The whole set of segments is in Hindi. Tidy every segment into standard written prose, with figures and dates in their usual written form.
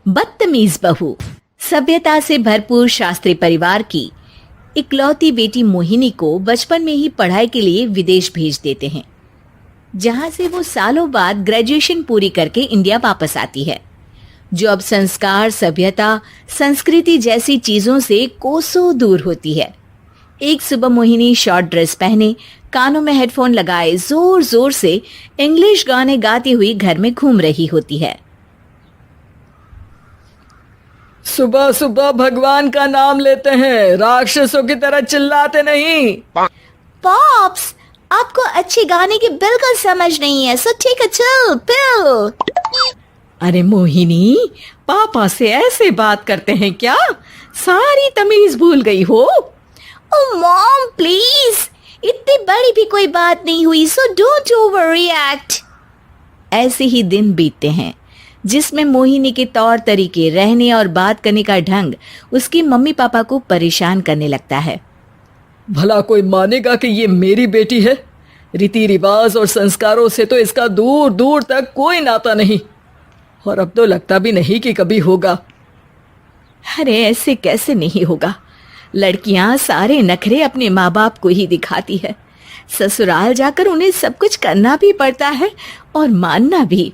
बदतमीज बहू। सभ्यता से भरपूर शास्त्री परिवार की इकलौती बेटी मोहिनी को बचपन में ही पढ़ाई के लिए विदेश भेज देते हैं, जहां से वो सालों बाद ग्रेजुएशन पूरी करके इंडिया वापस आती है, जो अब संस्कार, सभ्यता, संस्कृति जैसी चीजों से कोसों दूर होती है। एक सुबह मोहिनी शॉर्ट ड्रेस पहने, कानों में हेडफोन लगाए जोर जोर से इंग्लिश गाने गाती हुई घर में घूम रही होती है। सुबह सुबह भगवान का नाम लेते हैं, राक्षसों की तरह चिल्लाते नहीं। पॉप्स, आपको अच्छे गाने की बिल्कुल समझ नहीं है, so take a chill pill. अरे मोहिनी, पापा से ऐसे बात करते हैं क्या? सारी तमीज भूल गई हो। ओह मॉम प्लीज, इतनी बड़ी भी कोई बात नहीं हुई, सो डोंट ओवर रिएक्ट। ऐसे ही दिन बीतते हैं जिसमें मोहिनी के तौर तरीके, रहने और बात करने का ढंग उसकी मम्मी पापा को परेशान करने लगता है। भला कोई मानेगा कि ये मेरी बेटी है? रीति रिवाज और संस्कारों से तो इसका दूर दूर तक कोई नाता नहीं, और अब तो लगता भी नहीं कि कभी होगा। अरे ऐसे कैसे नहीं होगा? लड़कियां सारे नखरे अपने माँ बाप को ही दिखाती है। ससुराल जाकर उन्हें सब कुछ करना भी पड़ता है और मानना भी।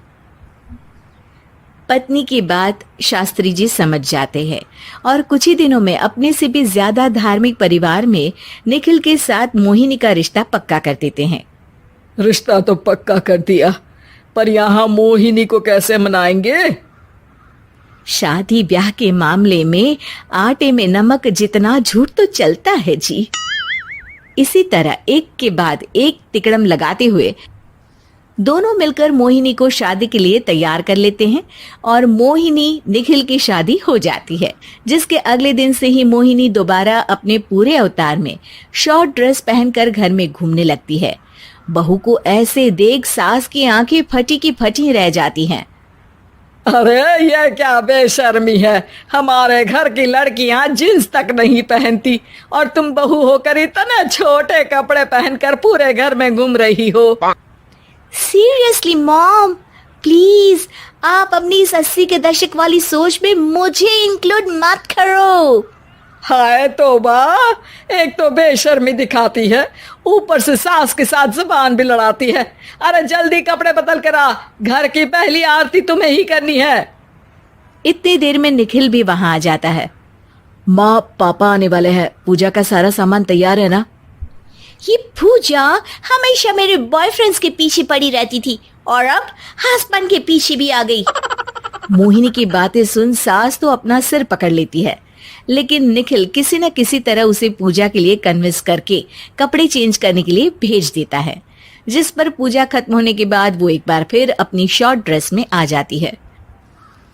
पत्नी की बात शास्त्री जी समझ जाते हैं और कुछ ही दिनों में अपने से भी ज्यादा धार्मिक परिवार में निखिल के साथ मोहिनी का रिश्ता पक्का कर देते हैं। रिश्ता तो पक्का कर दिया, पर यहाँ मोहिनी को कैसे मनाएंगे? शादी ब्याह के मामले में आटे में नमक जितना झूठ तो चलता है जी। इसी तरह एक के बाद एक तिकड़म लगाते हुए दोनों मिलकर मोहिनी को शादी के लिए तैयार कर लेते हैं और मोहिनी निखिल की शादी हो जाती है, जिसके अगले दिन से ही मोहिनी दोबारा अपने पूरे अवतार में शॉर्ट ड्रेस पहनकर घर में घूमने लगती है। बहू को ऐसे देख सास की आंखें फटी की फटी रह जाती हैं। अरे ये क्या बेशर्मी है, हमारे घर की लड़कियां जींस तक नहीं पहनती और तुम बहू होकर इतने छोटे कपड़े पहनकर पूरे घर में घूम रही हो। सीरियसली मॉम, प्लीज आप अपनी इस 80 के दशक वाली सोच में मुझे इंक्लूड मत करो। हाय तौबा, एक तो बेशर्मी दिखाती है, ऊपर से सास के साथ जुबान भी लड़ाती है। अरे जल्दी कपड़े बदल कर आ, घर की पहली आरती तुम्हें ही करनी है। इतनी देर में निखिल भी वहां आ जाता है। माँ, पापा आने वाले हैं, पूजा का सारा सामान तैयार है ना? ये पूजा हमेशा मेरे बॉयफ्रेंड्स के पीछे पड़ी रहती थी और अब हस्बैंड के पीछे भी आ गई। मोहिनी की बातें सुन सास तो अपना सिर पकड़ लेती है, लेकिन निखिल किसी न किसी तरह उसे पूजा के लिए कन्विंस करके कपड़े चेंज करने के लिए भेज देता है, जिस पर पूजा खत्म होने के बाद वो एक बार फिर अपनी शॉर्ट ड्रेस में आ जाती है।